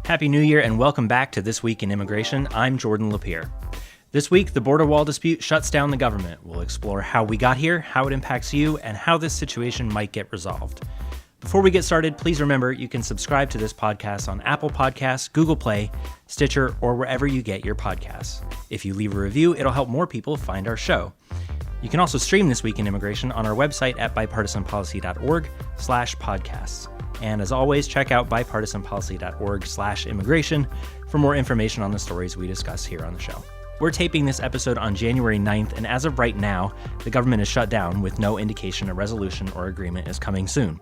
Happy New Year and welcome back to This Week in Immigration. I'm Jordan Lapierre. This week, the border wall dispute shuts down the government. We'll explore how we got here, how it impacts you, and how this situation might get resolved. Before we get started, please remember you can subscribe to this podcast on Apple Podcasts, Google Play, Stitcher, or wherever you get your podcasts. If you leave a review, it'll help more people find our show. You can also stream This Week in Immigration on our website at bipartisanpolicy.org/podcasts. And as always, check out bipartisanpolicy.org/immigration for more information on the stories we discuss here on the show. We're taping this episode on January 9th, and as of right now, the government is shut down with no indication a resolution or agreement is coming soon.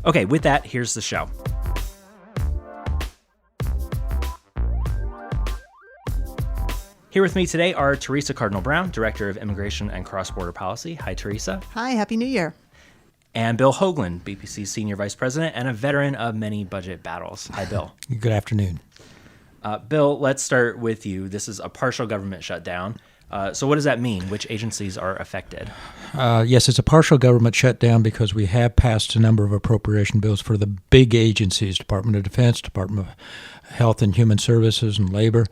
Okay, with that, here's the show. Here with me today are Theresa Cardinal Brown, Director of Immigration and Cross-Border Policy. Hi, Theresa. Hi, Happy New Year. And Bill Hoagland, BPC Senior Vice President and a veteran of many budget battles. Hi, Bill. Good afternoon. Bill, let's start with you. This is a partial government shutdown. So what does that mean? Which agencies are affected? Yes, it's a partial government shutdown because we have passed a number of appropriation bills for the big agencies, Department of Defense, Department of Health and Human Services and Labor,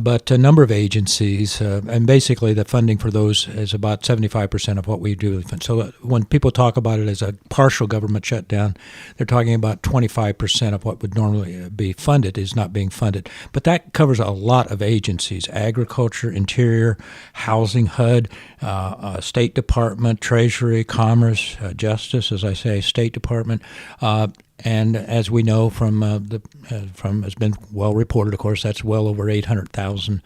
but a number of agencies, and basically the funding for those is about 75% of what we do. So when people talk about it as a partial government shutdown, they're talking about 25% of what would normally be funded is not being funded. But that covers a lot of agencies: Agriculture, Interior, Housing, HUD, State Department, Treasury, Commerce, Justice, as I say, State Department. And as we know from has been well reported, of course, that's well over 800,000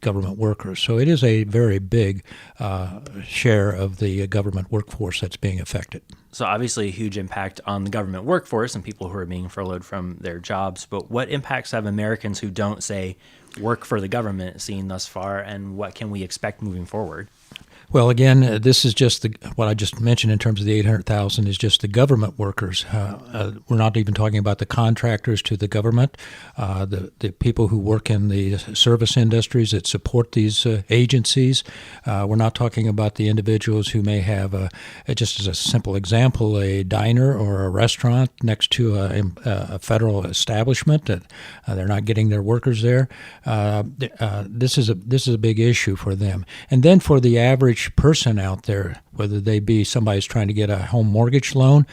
government workers. So it is a very big share of the government workforce that's being affected. So obviously a huge impact on the government workforce and people who are being furloughed from their jobs. But what impacts have Americans who don't, say, work for the government seen thus far, and what can we expect moving forward? Well, again, this is just what I just mentioned in terms of the 800,000 is just the government workers. We're not even talking about the contractors to the government, the people who work in the service industries that support these agencies. We're not talking about the individuals who may have, just as a simple example, a diner or a restaurant next to a federal establishment that they're not getting their workers there. This is a big issue for them. And then for the average person out there, whether they be somebody who's trying to get a home mortgage loan,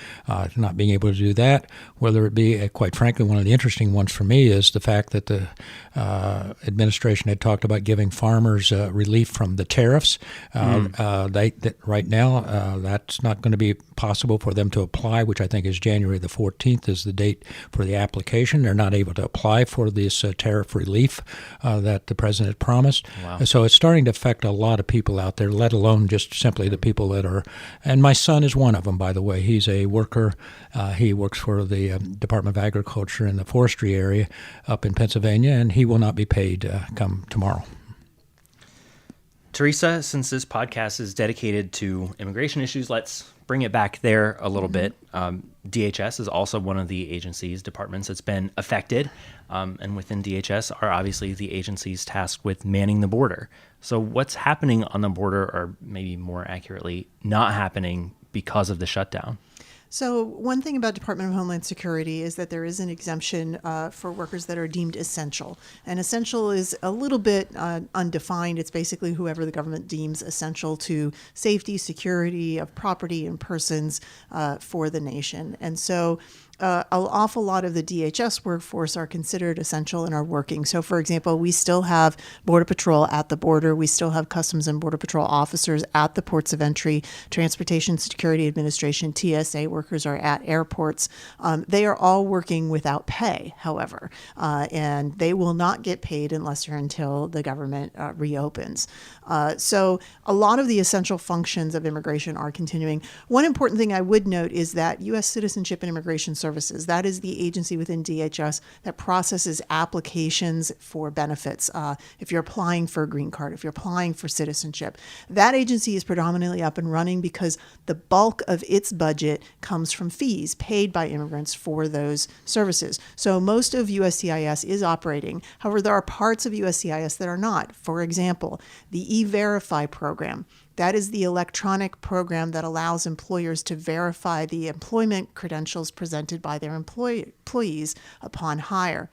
not being able to do that, whether it be, quite frankly, one of the interesting ones for me is the fact that the administration had talked about giving farmers relief from the tariffs. Right now, that's not going to be possible for them to apply, which I think is January the 14th is the date for the application. They're not able to apply for this tariff relief that the president promised. Wow. So it's starting to affect a lot of people out there, let alone just simply the people that are, and my son is one of them, by the way. He's a worker. He works for the Department of Agriculture in the forestry area up in Pennsylvania, and he will not be paid come tomorrow. Theresa, since this podcast is dedicated to immigration issues, let's bring it back there a little bit. DHS is also one of the agencies, departments that's been affected. And within DHS are obviously the agencies tasked with manning the border. So what's happening on the border, or maybe more accurately, not happening because of the shutdown? So one thing about Department of Homeland Security is that there is an exemption for workers that are deemed essential. And essential is a little bit undefined. It's basically whoever the government deems essential to safety, security of property and persons for the nation. And so an awful lot of the DHS workforce are considered essential and are working. So, for example, we still have Border Patrol at the border. We still have Customs and Border Patrol officers at the ports of entry. Transportation Security Administration, TSA workers are at airports. They are all working without pay, however, and they will not get paid unless or until the government reopens. So a lot of the essential functions of immigration are continuing. One important thing I would note is that U.S. Citizenship and Immigration Services, that is the agency within DHS that processes applications for benefits. If you're applying for a green card, if you're applying for citizenship, that agency is predominantly up and running because the bulk of its budget comes from fees paid by immigrants for those services. So most of USCIS is operating. However, there are parts of USCIS that are not. For example, the E-Verify program. That is the electronic program that allows employers to verify the employment credentials presented by their employees upon hire.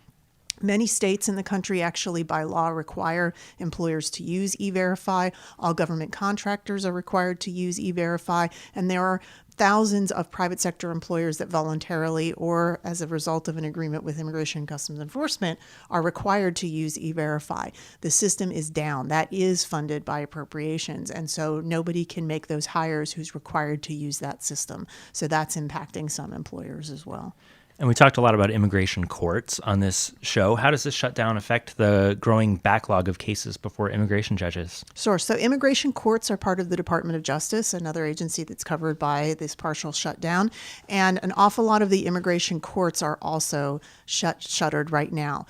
Many states in the country actually by law require employers to use E-Verify. All government contractors are required to use E-Verify, and there are thousands of private sector employers that voluntarily or as a result of an agreement with Immigration and Customs Enforcement are required to use E-Verify. The system is down. That is funded by appropriations, and so nobody can make those hires who's required to use that system. So that's impacting some employers as well. And we talked a lot about immigration courts on this show. How does this shutdown affect the growing backlog of cases before immigration judges? Sure. So immigration courts are part of the Department of Justice, another agency that's covered by this partial shutdown. And an awful lot of the immigration courts are also shuttered right now.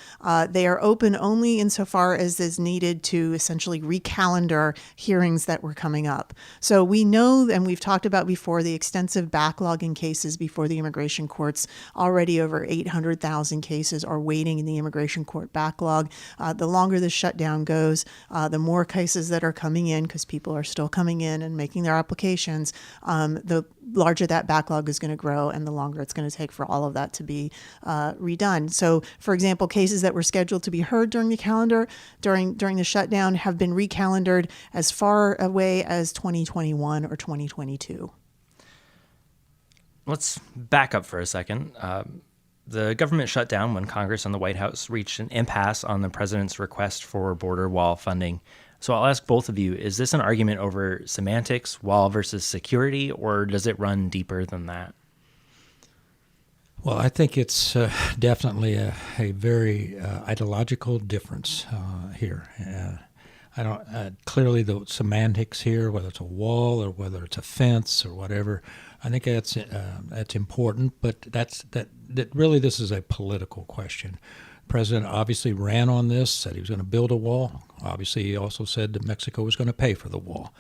They are open only insofar as is needed to essentially recalendar hearings that were coming up. So we know, and we've talked about before, the extensive backlog in cases before the immigration courts. Already over 800,000 cases are waiting in the immigration court backlog. The longer the shutdown goes, the more cases that are coming in, because people are still coming in and making their applications, the larger that backlog is going to grow and the longer it's going to take for all of that to be redone. So, for example, cases that were scheduled to be heard during the calendar, during the shutdown, have been recalendared as far away as 2021 or 2022. Let's back up for a second. The government shut down when Congress and the White House reached an impasse on the president's request for border wall funding. So I'll ask both of you, is this an argument over semantics, wall versus security, or does it run deeper than that? Well, I think it's definitely a very ideological difference here. I don't clearly the semantics here, whether it's a wall or whether it's a fence or whatever. I think that's important, but that really this is a political question. The president obviously ran on this, said he was going to build a wall. Obviously, he also said that Mexico was going to pay for the wall.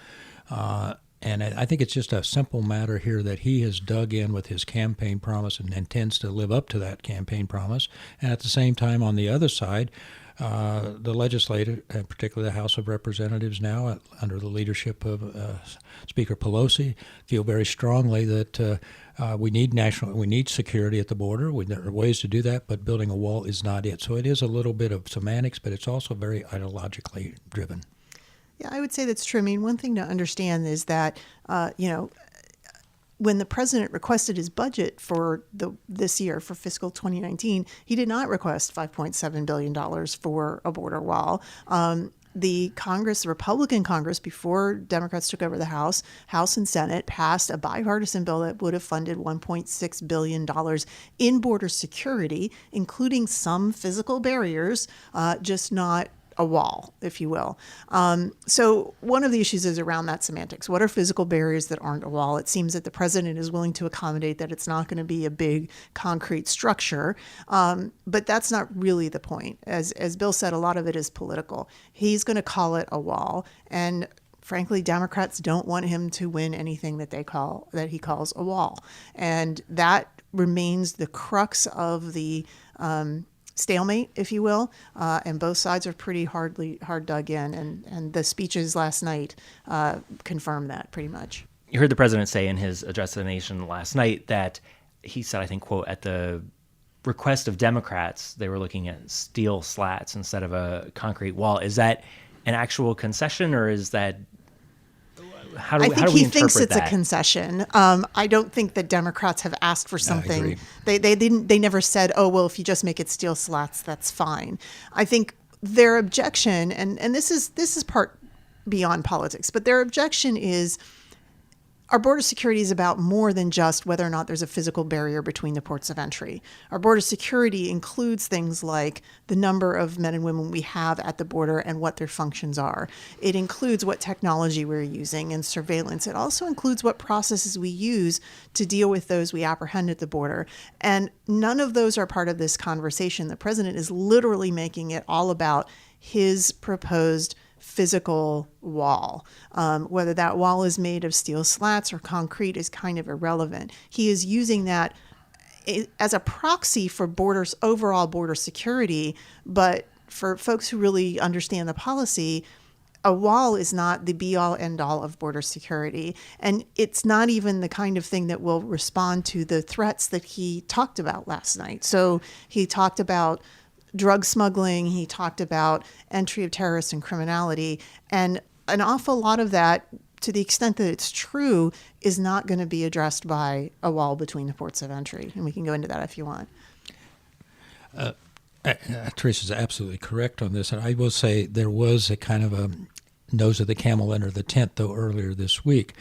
And I think it's just a simple matter here that he has dug in with his campaign promise and intends to live up to that campaign promise. And at the same time, on the other side, the legislature, and particularly the House of Representatives now, under the leadership of Speaker Pelosi, feel very strongly that we need security at the border. There are ways to do that, but building a wall is not it. So it is a little bit of semantics, but it's also very ideologically driven. Yeah, I would say that's true. I mean, one thing to understand is that, when the president requested his budget for this year, for fiscal 2019, he did not request $5.7 billion for a border wall. The Republican Congress, before Democrats took over the House and Senate, passed a bipartisan bill that would have funded $1.6 billion in border security, including some physical barriers, just not a wall, if you will. So one of the issues is around that semantics. What are physical barriers that aren't a wall? It seems that the president is willing to accommodate that it's not going to be a big concrete structure, but that's not really the point. As Bill said, a lot of it is political. He's going to call it a wall, and frankly, Democrats don't want him to win anything that he calls a wall, and that remains the crux of the stalemate, if you will, and both sides are pretty hard dug in, and the speeches last night confirm that pretty much. You heard the president say in his address to the nation last night that he said, I think, quote, at the request of Democrats, they were looking at steel slats instead of a concrete wall. Is that an actual concession, or is that how do we interpret that? I think he thinks it's a concession. I don't think that Democrats have asked for something. They didn't. They never said, "Oh, well, if you just make it steel slats, that's fine." I think their objection, and this is part beyond politics, but their objection is, our border security is about more than just whether or not there's a physical barrier between the ports of entry. Our border security includes things like the number of men and women we have at the border and what their functions are. It includes what technology we're using and surveillance. It also includes what processes we use to deal with those we apprehend at the border. And none of those are part of this conversation. The president is literally making it all about his proposed physical wall. Whether that wall is made of steel slats or concrete is kind of irrelevant. He is using that as a proxy for overall border security, but for folks who really understand the policy, a wall is not the be-all, end-all of border security. And it's not even the kind of thing that will respond to the threats that he talked about last night. So he talked about drug smuggling. He talked about entry of terrorists and criminality. And an awful lot of that, to the extent that it's true, is not going to be addressed by a wall between the ports of entry. And we can go into that if you want. Teresa's absolutely correct on this. And I will say there was a kind of a nose of the camel under the tent, though, earlier this week.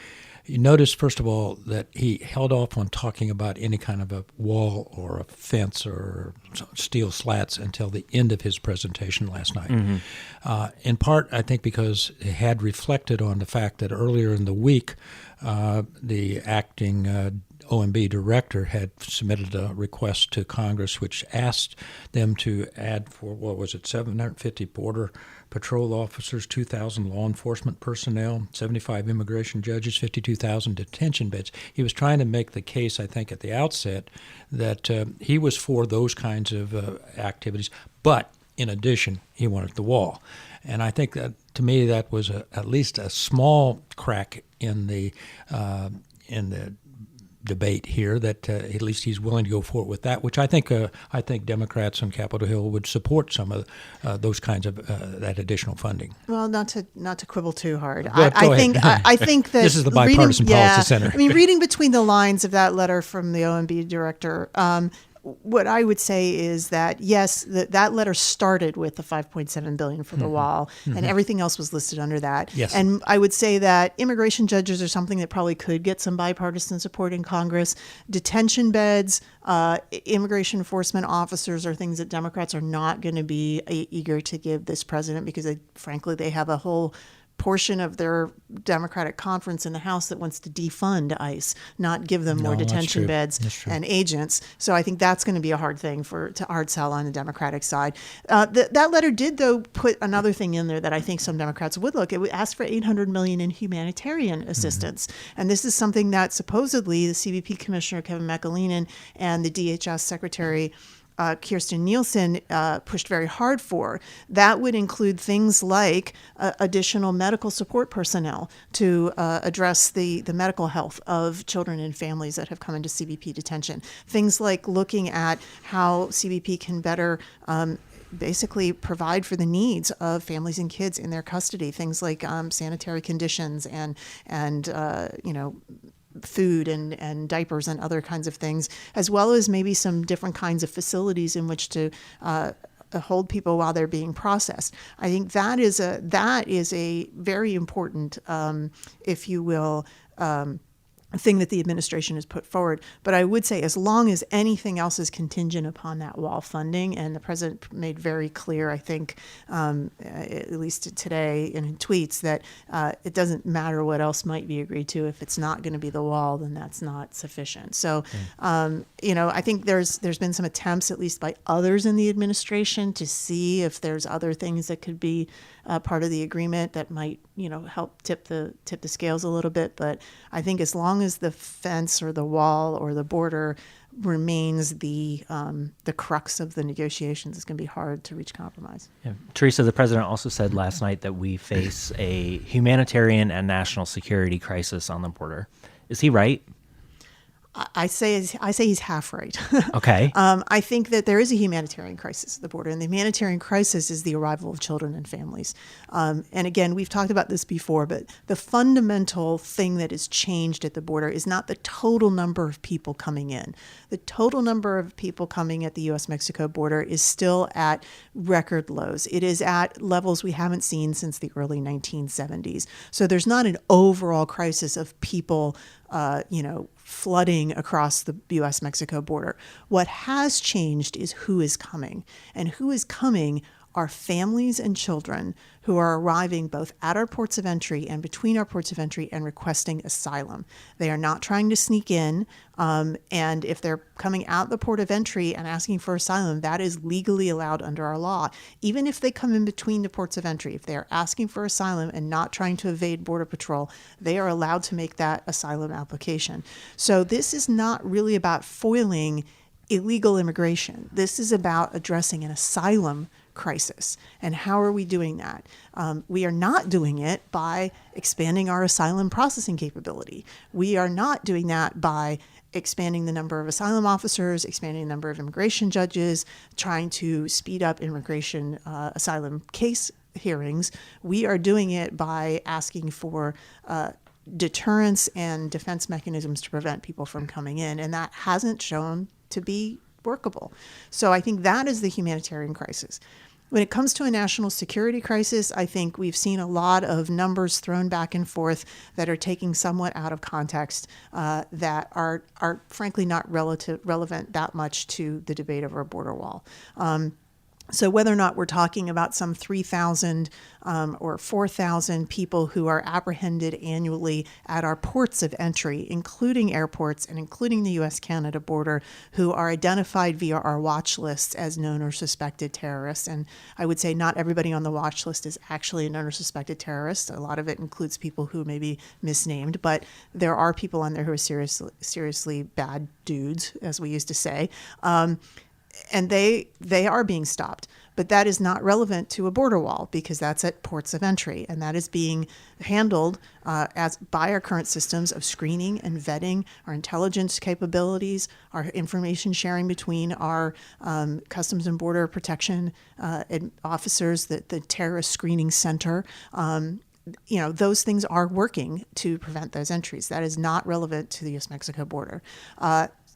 You notice, first of all, that he held off on talking about any kind of a wall or a fence or steel slats until the end of his presentation last night. In part, I think because he had reflected on the fact that earlier in the week, the acting OMB director had submitted a request to Congress which asked them to add, for, 750 Border Patrol officers, 2,000 law enforcement personnel, 75 immigration judges, 52,000 detention beds. He was trying to make the case, I think, at the outset that he was for those kinds of activities, but in addition, he wanted the wall. And I think that, to me, that was at least a small crack in the debate here, that at least he's willing to go forward with that, which I think Democrats on Capitol Hill would support some of those kinds of that additional funding. Well, not to quibble too hard. Go ahead. I think that this is the Bipartisan Policy Center. I mean, reading between the lines of that letter from the OMB director, what I would say is that, yes, that letter started with the $5.7 billion for the wall, and everything else was listed under that. Yes. And I would say that immigration judges are something that probably could get some bipartisan support in Congress. Detention beds, immigration enforcement officers are things that Democrats are not going to be eager to give this president, because frankly, they have a whole portion of their Democratic conference in the House that wants to defund ICE, not give them more detention beds and agents. So I think that's going to be a hard thing to hard sell on the Democratic side. That letter did, though, put another thing in there that I think some Democrats would look. It would ask for $800 million in humanitarian assistance. And this is something that supposedly the CBP Commissioner Kevin McAleenan and the DHS Secretary Kirstjen Nielsen pushed very hard for. That would include things like additional medical support personnel to address the medical health of children and families that have come into CBP detention. Things like looking at how CBP can better basically provide for the needs of families and kids in their custody. Things like sanitary conditions and food and diapers and other kinds of things, as well as maybe some different kinds of facilities in which to hold people while they're being processed. I think that is a very important, if you will, thing that the administration has put forward. But I would say, as long as anything else is contingent upon that wall funding, and the president made very clear, I think, at least today in tweets, that it doesn't matter what else might be agreed to. If it's not going to be the wall, then that's not sufficient. So, I think there's been some attempts, at least by others in the administration, to see if there's other things that could be part of the agreement that might, help tip the scales a little bit. But I think as long as the fence or the wall or the border remains the crux of the negotiations, it's going to be hard to reach compromise. Yeah. Theresa, the president also said last night that we face a humanitarian and national security crisis on the border. Is he right? I say he's half right. Okay. I think that there is a humanitarian crisis at the border, and the humanitarian crisis is the arrival of children and families. And again, we've talked about this before, but the fundamental thing that has changed at the border is not the total number of people coming in. The total number of people coming at the U.S.-Mexico border is still at record lows. It is at levels we haven't seen since the early 1970s. So there's not an overall crisis of people flooding across the U.S.-Mexico border. What has changed is who is coming. And who is coming are families and children who are arriving both at our ports of entry and between our ports of entry and requesting asylum. They are not trying to sneak in. And if they're coming out the port of entry and asking for asylum, that is legally allowed under our law. Even if they come in between the ports of entry, if they are asking for asylum and not trying to evade Border Patrol, they are allowed to make that asylum application. So this is not really about foiling illegal immigration. This is about addressing an asylum crisis. And how are we doing that? We are not doing it by expanding our asylum processing capability. We are not doing that by expanding the number of asylum officers, expanding the number of immigration judges, trying to speed up immigration asylum case hearings. We are doing it by asking for deterrence and defense mechanisms to prevent people from coming in, and that hasn't shown to be workable. So I think that is the humanitarian crisis. When it comes to a national security crisis, I think we've seen a lot of numbers thrown back and forth that are taking somewhat out of context, that are frankly not relevant that much to the debate over a border wall. So whether or not we're talking about some 3,000 or 4,000 people who are apprehended annually at our ports of entry, including airports and including the U.S.-Canada border, who are identified via our watch lists as known or suspected terrorists. And I would say not everybody on the watch list is actually a known or suspected terrorist. A lot of it includes people who may be misnamed, but there are people on there who are seriously bad dudes, as we used to say. And they are being stopped. But that is not relevant to a border wall because that's at ports of entry. And that is being handled by our current systems of screening and vetting, our intelligence capabilities, our information sharing between our Customs and Border Protection officers, the terrorist screening center. Those things are working to prevent those entries. That is not relevant to the U.S.-Mexico border.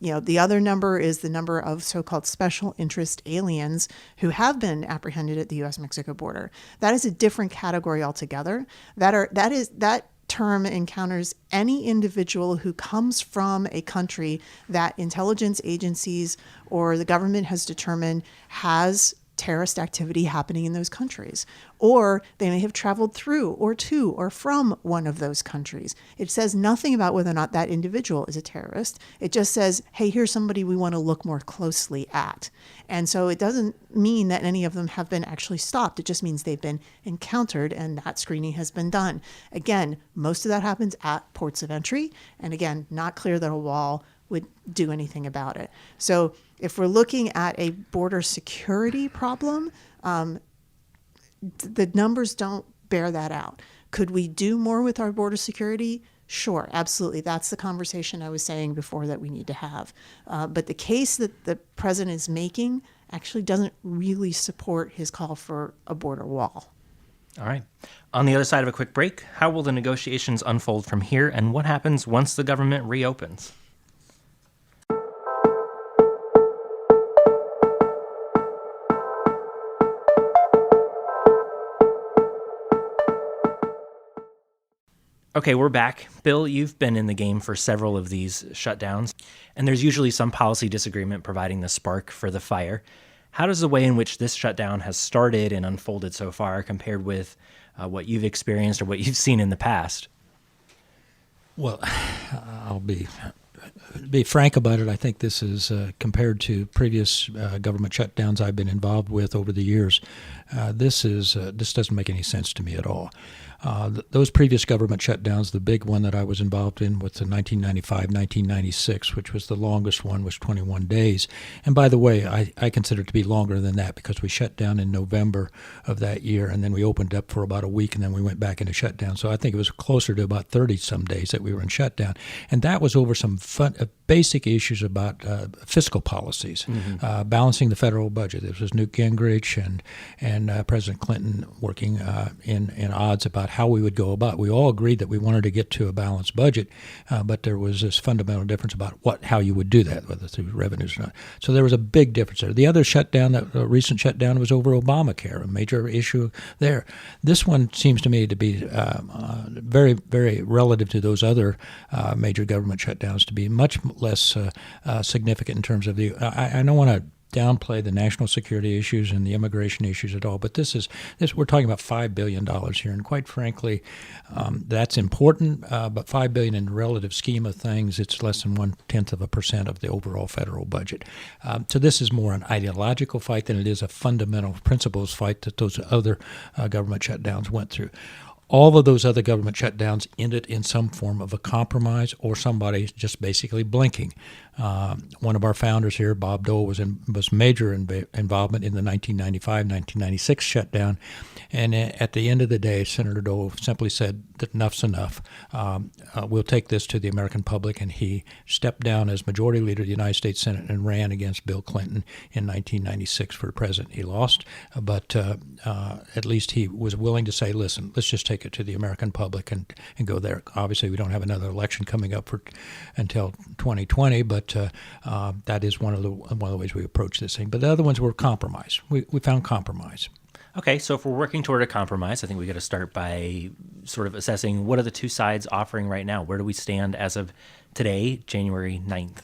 The other number is the number of so-called special interest aliens who have been apprehended at the U.S.-Mexico border. That is a different category altogether. That term encounters any individual who comes from a country that intelligence agencies or the government has determined has terrorist activity happening in those countries, or they may have traveled through or to or from one of those countries. It says nothing about whether or not that individual is a terrorist. It just says, hey, here's somebody we want to look more closely at. And so it doesn't mean that any of them have been actually stopped. It just means they've been encountered and that screening has been done. Again, most of that happens at ports of entry. And again, not clear that a wall would do anything about it. So if we're looking at a border security problem, the numbers don't bear that out. Could we do more with our border security? Sure, absolutely. That's the conversation I was saying before that we need to have. But the case that the president is making actually doesn't really support his call for a border wall. All right. On the other side of a quick break, how will the negotiations unfold from here, and what happens once the government reopens? Okay, we're back. Bill, you've been in the game for several of these shutdowns, and there's usually some policy disagreement providing the spark for the fire. How does the way in which this shutdown has started and unfolded so far compared with what you've experienced or what you've seen in the past? Well, I'll be frank about it. I think this is, compared to previous government shutdowns I've been involved with over the years, this doesn't make any sense to me at all. Those previous government shutdowns, the big one that I was involved in was the 1995-1996, which was the longest one, was 21 days. And by the way, I consider it to be longer than that because we shut down in November of that year, and then we opened up for about a week, and then we went back into shutdown. So I think it was closer to about 30-some days that we were in shutdown. And that was over some basic issues about fiscal policies, balancing the federal budget. This was Newt Gingrich and President Clinton working in odds about how we would go about. We all agreed that we wanted to get to a balanced budget, but there was this fundamental difference about how you would do that, whether through revenues or not. So there was a big difference there. The other shutdown, the recent shutdown, was over Obamacare, a major issue there. This one seems to me to be very, very relative to those other major government shutdowns, to be much less significant in terms of I don't want to downplay the national security issues and the immigration issues at all, but this we're talking about $5 billion here, and quite frankly, that's important, but $5 billion in the relative scheme of things, it's less than 0.1% of the overall federal budget. So this is more an ideological fight than it is a fundamental principles fight that those other government shutdowns went through. All of those other government shutdowns ended in some form of a compromise or somebody just basically blinking. One of our founders here, Bob Dole, was major involvement in the 1995-1996 shutdown. And at the end of the day, Senator Dole simply said that enough's enough. We'll take this to the American public. And he stepped down as Majority Leader of the United States Senate and ran against Bill Clinton in 1996 for president. He lost, but at least he was willing to say, listen, let's just take it to the American public and go there. Obviously, we don't have another election coming up until 2020, but that is one of the ways we approach this thing. But the other ones were compromise. We found compromise. Okay, so if we're working toward a compromise, I think we got to start by sort of assessing what are the two sides offering right now? Where do we stand as of today, January 9th?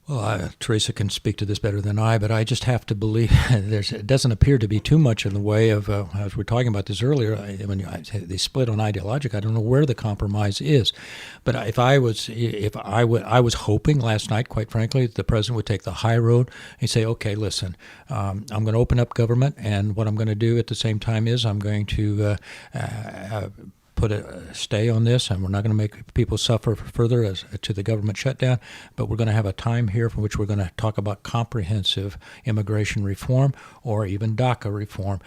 Well, Theresa can speak to this better than I, but I just have to believe it doesn't appear to be too much in the way of, as we were talking about this earlier, when they split on ideologic, I don't know where the compromise is. But I was hoping last night, quite frankly, that the president would take the high road and say, okay, listen, I'm going to open up government, and what I'm going to do at the same time is I'm going to put a stay on this, and we're not going to make people suffer further to the government shutdown, but we're going to have a time here from which we're going to talk about comprehensive immigration reform or even DACA reform,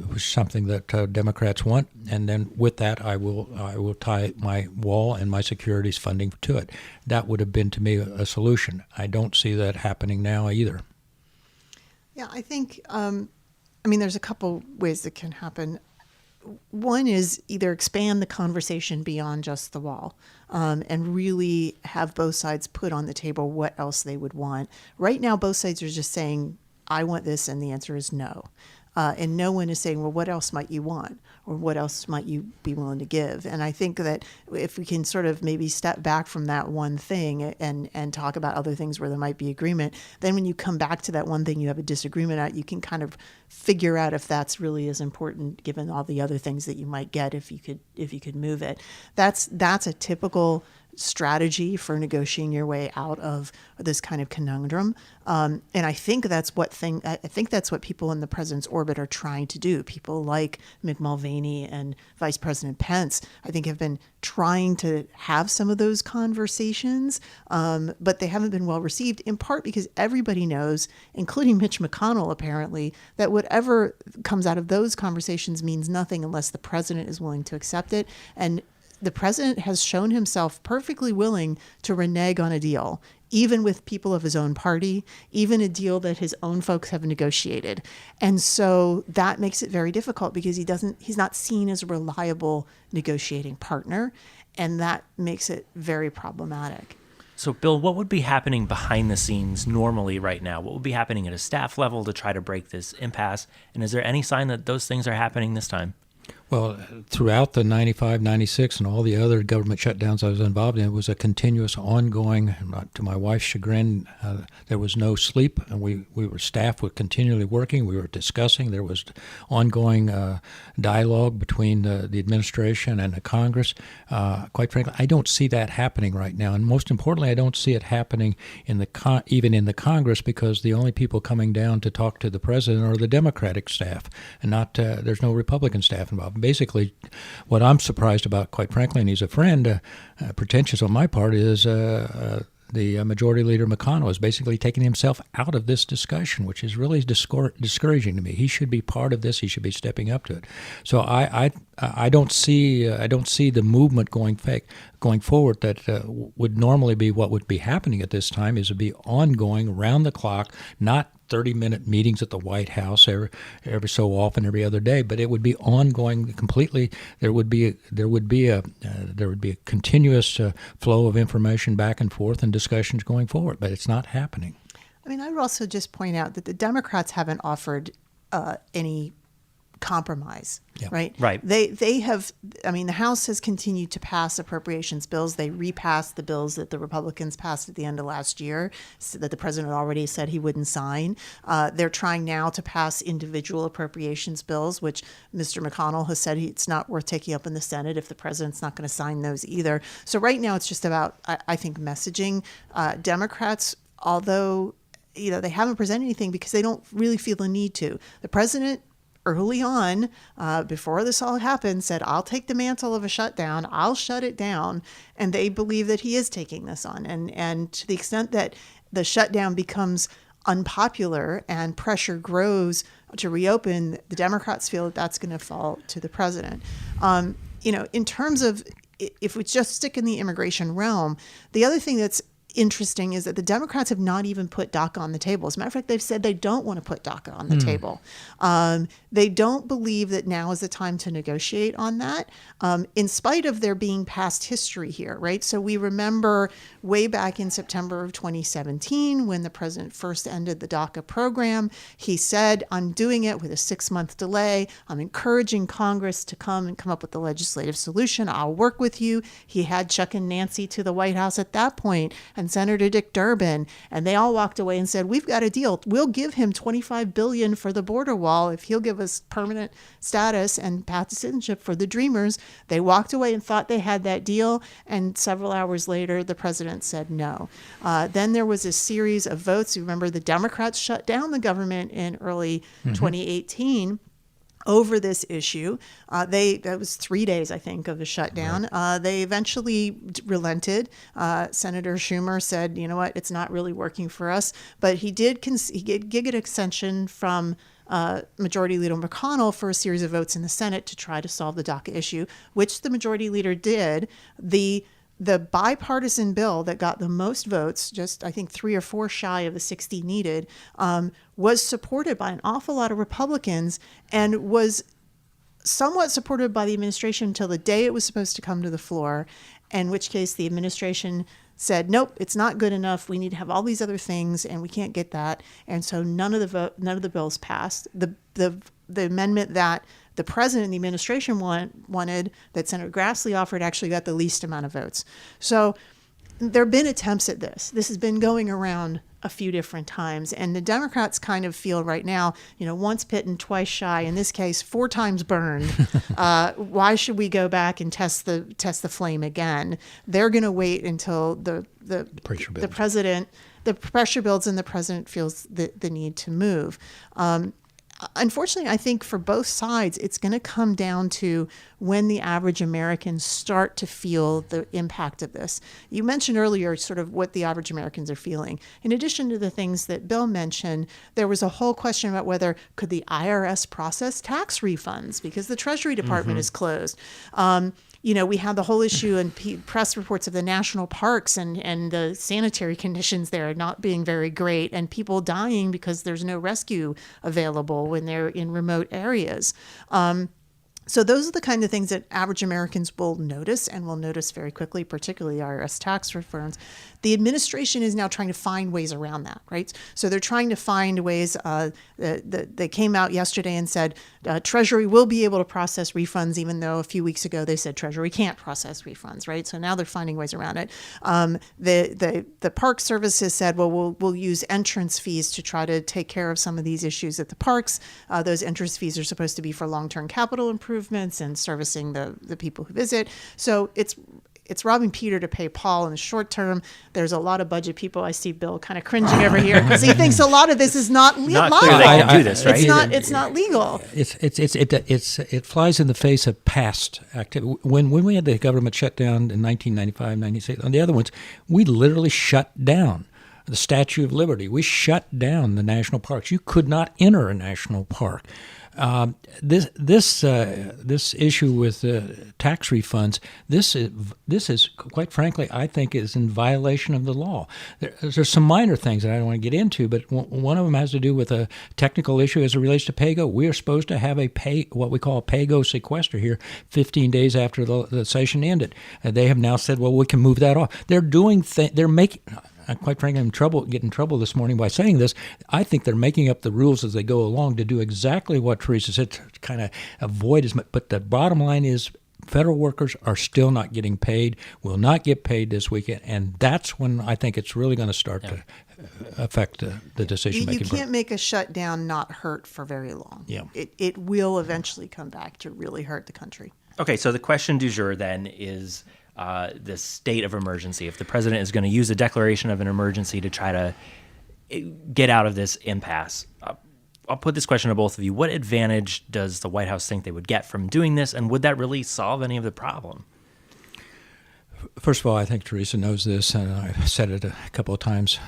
which is something that Democrats want. And then with that, I will tie my wall and my securities funding to it. That would have been, to me, a solution. I don't see that happening now either. Yeah, I think, there's a couple ways that can happen. One is either expand the conversation beyond just the wall and really have both sides put on the table what else they would want. Right now, both sides are just saying, I want this, and the answer is no. And no one is saying, well, what else might you want? Or what else might you be willing to give? And I think that if we can sort of maybe step back from that one thing and talk about other things where there might be agreement, then when you come back to that one thing you have a disagreement at, you can kind of figure out if that's really as important given all the other things that you might get if you could move it. That's a typical strategy for negotiating your way out of this kind of conundrum. And I think that's what people in the president's orbit are trying to do. People like Mick Mulvaney and Vice President Pence, I think, have been trying to have some of those conversations, but they haven't been well received, in part because everybody knows, including Mitch McConnell apparently, that whatever comes out of those conversations means nothing unless the president is willing to accept it. And the president has shown himself perfectly willing to renege on a deal, even with people of his own party, even a deal that his own folks have negotiated. And so that makes it very difficult because he's not seen as a reliable negotiating partner, and that makes it very problematic. So, Bill, what would be happening behind the scenes normally right now? What would be happening at a staff level to try to break this impasse? And is there any sign that those things are happening this time? Well, throughout the 95, 96, and all the other government shutdowns I was involved in, it was a continuous, ongoing, to my wife's chagrin, there was no sleep. And we staff were continually working. We were discussing. There was ongoing dialogue between the administration and the Congress. Quite frankly, I don't see that happening right now. And most importantly, I don't see it happening even in the Congress, because the only people coming down to talk to the president are the Democratic staff, and not there's no Republican staff involved. Basically, what I'm surprised about, quite frankly, and he's a friend, pretentious on my part, is the Majority Leader McConnell is basically taking himself out of this discussion, which is really discouraging to me. He should be part of this. He should be stepping up to it. So I don't see the movement going forward that would normally be what would be happening at this time. Is to be ongoing, round the clock, not 30-minute meetings at the White House every so often, every other day, but it would be ongoing completely. There would be a continuous flow of information back and forth and discussions going forward, but it's not happening. I would also just point out that the Democrats haven't offered any compromise, right? Right. They have, the House has continued to pass appropriations bills. They repassed the bills that the Republicans passed at the end of last year, so that the president already said he wouldn't sign. They're trying now to pass individual appropriations bills, which Mr. McConnell has said it's not worth taking up in the Senate if the president's not going to sign those either. So right now it's just about, I think, messaging. Democrats, although they haven't presented anything because they don't really feel the need to. The president early on, before this all happened, said, I'll take the mantle of a shutdown, I'll shut it down. And they believe that he is taking this on. And to the extent that the shutdown becomes unpopular and pressure grows to reopen, the Democrats feel that that's going to fall to the president. In terms of, if we just stick in the immigration realm, the other thing that's interesting is that the Democrats have not even put DACA on the table. As a matter of fact, they've said they don't want to put DACA on the table. They don't believe that now is the time to negotiate on that, in spite of there being past history here, right? So we remember way back in September of 2017, when the president first ended the DACA program, he said, I'm doing it with a 6-month delay. I'm encouraging Congress to come up with the legislative solution. I'll work with you. He had Chuck and Nancy to the White House at that point, and Senator Dick Durbin, and they all walked away and said, we've got a deal. We'll give him $25 billion for the border wall if he'll give us permanent status and path to citizenship for the Dreamers. They walked away and thought they had that deal, and several hours later, the president said no. Then there was a series of votes. You remember the Democrats shut down the government in early 2018 over this issue. That was 3 days, I think, of the shutdown. Right. They eventually relented. Senator Schumer said, you know what, it's not really working for us. But he did get an extension from Majority Leader McConnell for a series of votes in the Senate to try to solve the DACA issue, which the Majority Leader did. The bipartisan bill that got the most votes, just I think 3 or 4 shy of the 60 needed, was supported by an awful lot of Republicans and was somewhat supported by the administration until the day it was supposed to come to the floor, in which case the administration said, nope, it's not good enough. We need to have all these other things, and we can't get that. And so none of the bills passed. The amendment that the president and the administration wanted, that Senator Grassley offered, actually got the least amount of votes. So there have been attempts at this. This has been going around a few different times. And the Democrats kind of feel right now, once bitten, twice shy, in this case, 4 times burned. Why should we go back and test the flame again? They're going to wait until the pressure builds and the president feels the need to move. Unfortunately, I think for both sides, it's going to come down to when the average Americans start to feel the impact of this. You mentioned earlier sort of what the average Americans are feeling. In addition to the things that Bill mentioned, there was a whole question about whether could the IRS process tax refunds because the Treasury Department is closed. We had the whole issue and press reports of the national parks and the sanitary conditions there not being very great and people dying because there's no rescue available when they're in remote areas. So those are the kind of things that average Americans will notice and will notice very quickly, particularly IRS tax returns. The administration is now trying to find ways around that, right? So they're trying to find ways. They came out yesterday and said Treasury will be able to process refunds, even though a few weeks ago they said Treasury can't process refunds, right? So now they're finding ways around it. The Park Service has said, well, we'll use entrance fees to try to take care of some of these issues at the parks. Those entrance fees are supposed to be for long-term capital improvements and servicing the people who visit. So it's robbing Peter to pay Paul in the short term. There's a lot of budget people. I see Bill kind of cringing over here because he thinks a lot of this is not legal. Not clear they can do this, right? It's not legal. It flies in the face of past activity. When we had the government shut down in 1995, 96, on the other ones, we literally shut down the Statue of Liberty. We shut down the national parks. You could not enter a national park. This issue with tax refunds, this is quite frankly, I think, is in violation of the law. There's some minor things that I don't want to get into, but one of them has to do with a technical issue as it relates to PAYGO. We are supposed to have what we call a PAYGO sequester here 15 days after the session ended. They have now said, well, we can move that off. They're making. Quite frankly, I'm getting in trouble this morning by saying this. I think they're making up the rules as they go along to do exactly what Theresa said, to kind of avoid as much. But the bottom line is federal workers are still not getting paid, will not get paid this weekend, and that's when I think it's really going to start to affect the decision-making. You can't make a shutdown not hurt for very long. Yeah. It will eventually come back to really hurt the country. Okay, so the question du jour then is the state of emergency. If the president is going to use a declaration of an emergency to try to get out of this impasse, I'll put this question to both of you. What advantage does the White House think they would get from doing this, and would that really solve any of the problem? First of all, I think Theresa knows this, and I've said it a couple of times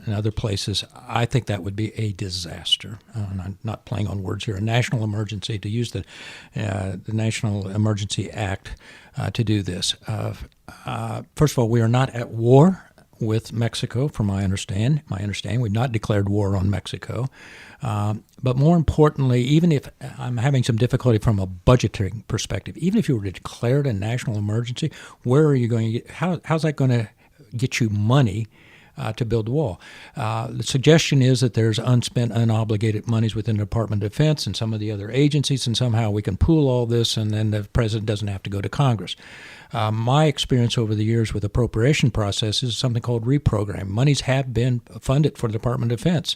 in other places. I think that would be a disaster. And I'm not playing on words here. A national emergency, to use the National Emergency Act to do this. First of all, we are not at war with Mexico, from my understanding. We've not declared war on Mexico. But more importantly, even if I'm having some difficulty from a budgeting perspective, even if you were to declare it a national emergency, where are you going to get, how's that going to get you money to build the wall? The suggestion is that there's unspent, unobligated monies within the Department of Defense and some of the other agencies, and somehow we can pool all this, and then the president doesn't have to go to Congress. My experience over the years with appropriation processes is something called reprogram. Monies have been funded for the Department of Defense.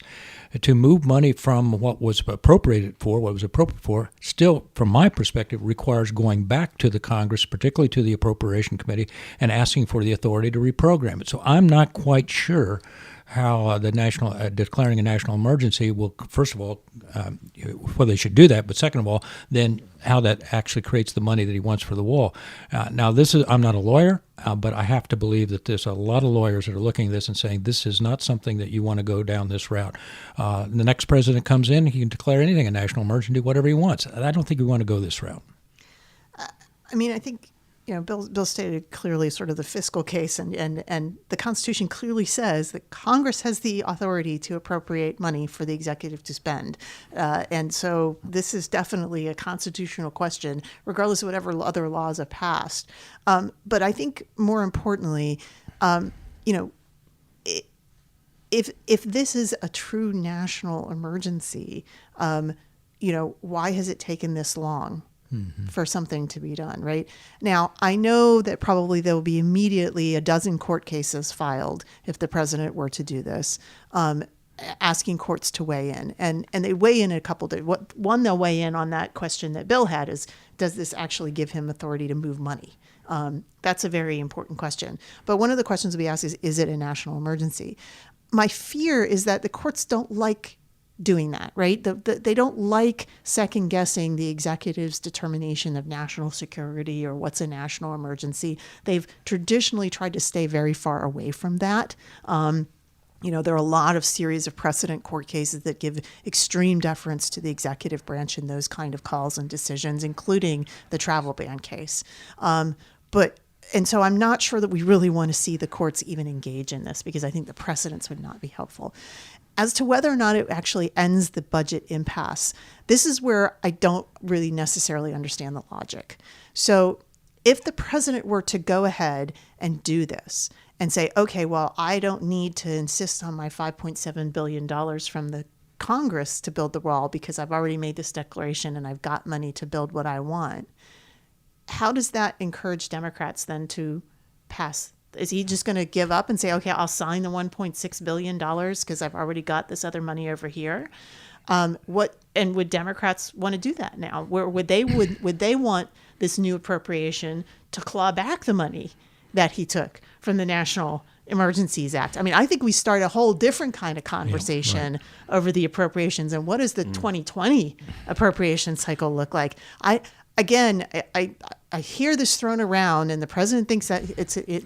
To move money from what was appropriate for, still, from my perspective, requires going back to the Congress, particularly to the Appropriation Committee, and asking for the authority to reprogram it. So I'm not quite sure how declaring a national emergency will, first of all, whether they should do that, but second of all, then how that actually creates the money that he wants for the wall. Now, I'm not a lawyer, but I have to believe that there's a lot of lawyers that are looking at this and saying this is not something that you want to go down this route. The next president comes in, he can declare anything a national emergency, do whatever he wants. I don't think we want to go this route. I think Bill stated clearly sort of the fiscal case, and the Constitution clearly says that Congress has the authority to appropriate money for the executive to spend. And so this is definitely a constitutional question, regardless of whatever other laws have passed. But I think more importantly, if this is a true national emergency, why has it taken this long? For something to be done, right? Now, I know that probably there will be immediately a dozen court cases filed if the president were to do this, asking courts to weigh in. And they weigh in a couple of one, they'll weigh in on that question that Bill had is, does this actually give him authority to move money? That's a very important question. But one of the questions we ask is it a national emergency? My fear is that the courts don't like doing that, right? They don't like second guessing the executive's determination of national security or what's a national emergency. They've traditionally tried to stay very far away from that. There are a lot of series of precedent court cases that give extreme deference to the executive branch in those kind of calls and decisions, including the travel ban case. And so I'm not sure that we really want to see the courts even engage in this, because I think the precedents would not be helpful. As to whether or not it actually ends the budget impasse, this is where I don't really necessarily understand the logic. So if the president were to go ahead and do this and say, okay, well, I don't need to insist on my $5.7 billion from the Congress to build the wall because I've already made this declaration and I've got money to build what I want, how does that encourage Democrats then to pass? Is he just going to give up and say, okay, I'll sign the $1.6 billion because I've already got this other money over here? Would Democrats want to do that now? Would they want this new appropriation to claw back the money that he took from the National Emergencies Act? I think we start a whole different kind of conversation over the appropriations and what does the 2020 appropriation cycle look like? I hear this thrown around, and the president thinks that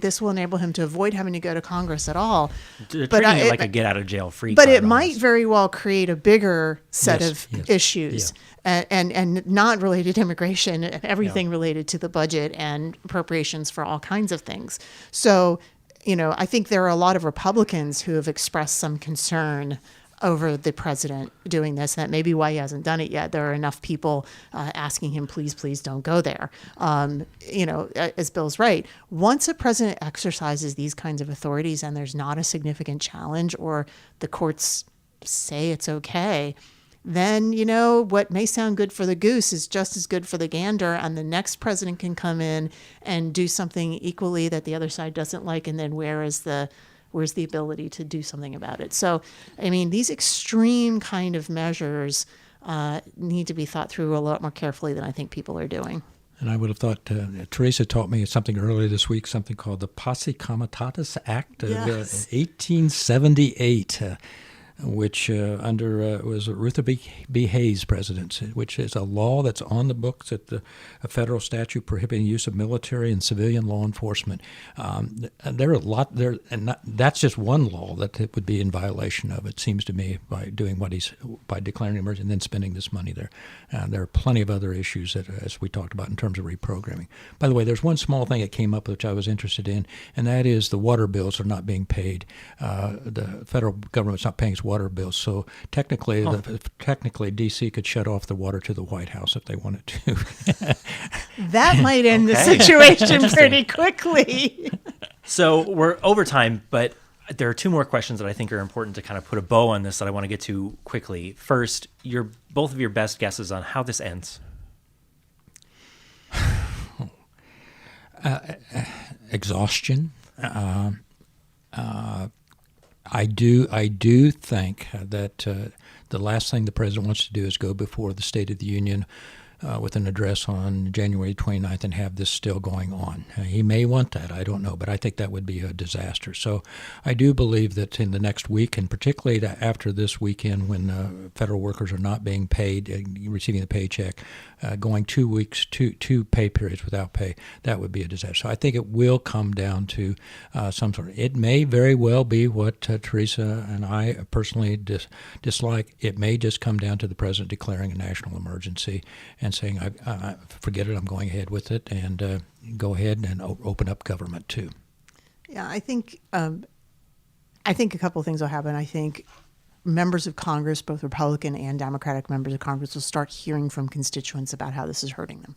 this will enable him to avoid having to go to Congress at all. Treating it like a get-out-of-jail-free But card it might very well create a bigger set of issues, and not related to immigration and everything related to the budget and appropriations for all kinds of things. So, I think there are a lot of Republicans who have expressed some concern over the president doing this. That may be why he hasn't done it yet. There are enough people asking him, please, please don't go there. As Bill's right, once a president exercises these kinds of authorities and there's not a significant challenge or the courts say it's okay, then, what may sound good for the goose is just as good for the gander, and the next president can come in and do something equally that the other side doesn't like, and then where's the ability to do something about it? So, these extreme kind of measures need to be thought through a lot more carefully than I think people are doing. And I would have thought, Theresa taught me something earlier this week, something called the Posse Comitatus Act of 1878. which was Ruther B. Hayes' presidency, which is a law that's on the books at a federal statute prohibiting use of military and civilian law enforcement. There are a lot there, and that's just one law that it would be in violation of. It seems to me by declaring an emergency and then spending this money there. There are plenty of other issues that, as we talked about, in terms of reprogramming. By the way, there's one small thing that came up which I was interested in, and that is the water bills are not being paid. The federal government's not paying its water bills, so technically, D.C. could shut off the water to the White House if they wanted to. That might end the situation pretty quickly. So we're over time, but there are two more questions that I think are important to kind of put a bow on this that I want to get to quickly. First, both of your best guesses on how this ends. Exhaustion. I do think that the last thing the president wants to do is go before the State of the Union with an address on January 29th and have this still going on. He may want that, I don't know, but I think that would be a disaster. So I do believe that in the next week, and particularly after this weekend when federal workers are not being paid, receiving the paycheck, going 2 weeks, two pay periods without pay, that would be a disaster. So I think it will come down to some sort of, it may very well be what Theresa and I personally dislike. It may just come down to the president declaring a national emergency and saying, I forget it, I'm going ahead with it, and go ahead and open up government too. Yeah, I think a couple of things will happen. I think members of Congress, both Republican and Democratic members of Congress, will start hearing from constituents about how this is hurting them.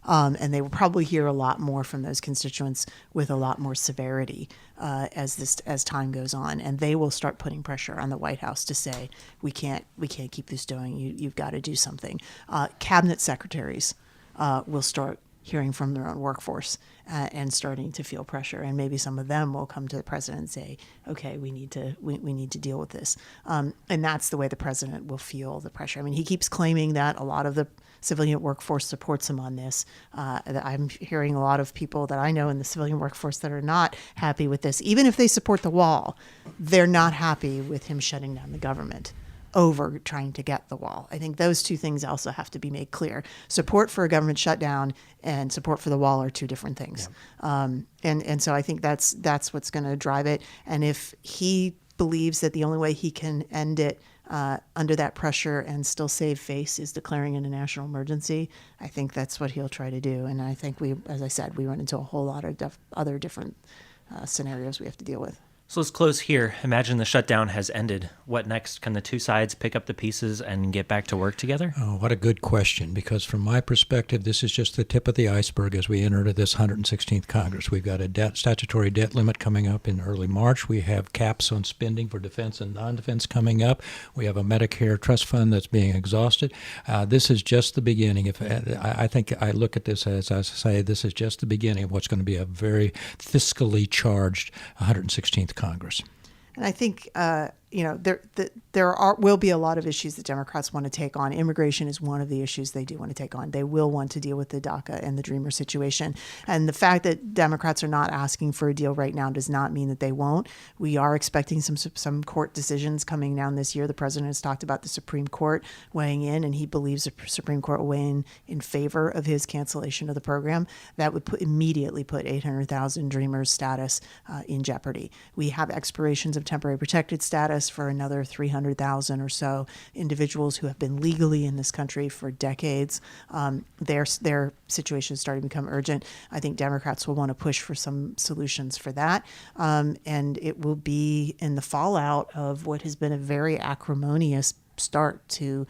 And they will probably hear a lot more from those constituents with a lot more severity as time goes on, and they will start putting pressure on the White House to say we can't keep this going. You've got to do something. Cabinet secretaries will start hearing from their own workforce and starting to feel pressure, and maybe some of them will come to the president and say, "Okay, we need to deal with this." And that's the way the president will feel the pressure. I mean, he keeps claiming that a lot of the civilian workforce supports him on this. I'm hearing a lot of people that I know in the civilian workforce that are not happy with this. Even if they support the wall, they're not happy with him shutting down the government over trying to get the wall. I think those two things also have to be made clear. Support for a government shutdown and support for the wall are two different things. Yeah. And so I think that's what's going to drive it. And if he believes that the only way he can end it under that pressure and still save face is declaring it a national emergency, I think that's what he'll try to do. And I think as I said, we run into a whole lot of other different scenarios we have to deal with. So let's close here. Imagine the shutdown has ended. What next? Can the two sides pick up the pieces and get back to work together? Oh, what a good question, because from my perspective, this is just the tip of the iceberg as we enter this 116th Congress. We've got a statutory debt limit coming up in early March. We have caps on spending for defense and non-defense coming up. We have a Medicare trust fund that's being exhausted. This is just the beginning. I think I look at this as I say, this is just the beginning of what's going to be a very fiscally charged 116th Congress. And I think there will be a lot of issues that Democrats want to take on. Immigration is one of the issues they do want to take on. They will want to deal with the DACA and the Dreamer situation. And the fact that Democrats are not asking for a deal right now does not mean that they won't. We are expecting some court decisions coming down this year. The president has talked about the Supreme Court weighing in, and he believes the Supreme Court will weigh in favor of his cancellation of the program. That would immediately put 800,000 Dreamers status in jeopardy. We have expirations of temporary protected status for another 300,000 or so individuals who have been legally in this country for decades. Their situation is starting to become urgent. I think Democrats will want to push for some solutions for that. And it will be in the fallout of what has been a very acrimonious start to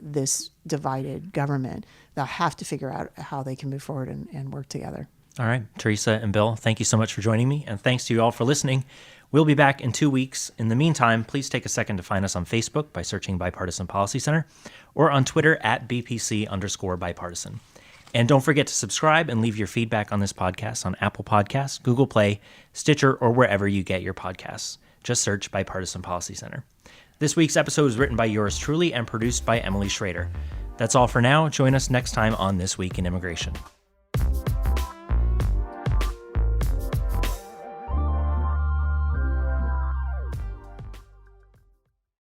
this divided government. They'll have to figure out how they can move forward and work together. All right, Theresa and Bill, thank you so much for joining me, and thanks to you all for listening. We'll be back in 2 weeks. In the meantime, please take a second to find us on Facebook by searching Bipartisan Policy Center, or on Twitter at BPC_bipartisan. And don't forget to subscribe and leave your feedback on this podcast on Apple Podcasts, Google Play, Stitcher, or wherever you get your podcasts. Just search Bipartisan Policy Center. This week's episode was written by yours truly and produced by Emily Schrader. That's all for now. Join us next time on This Week in Immigration.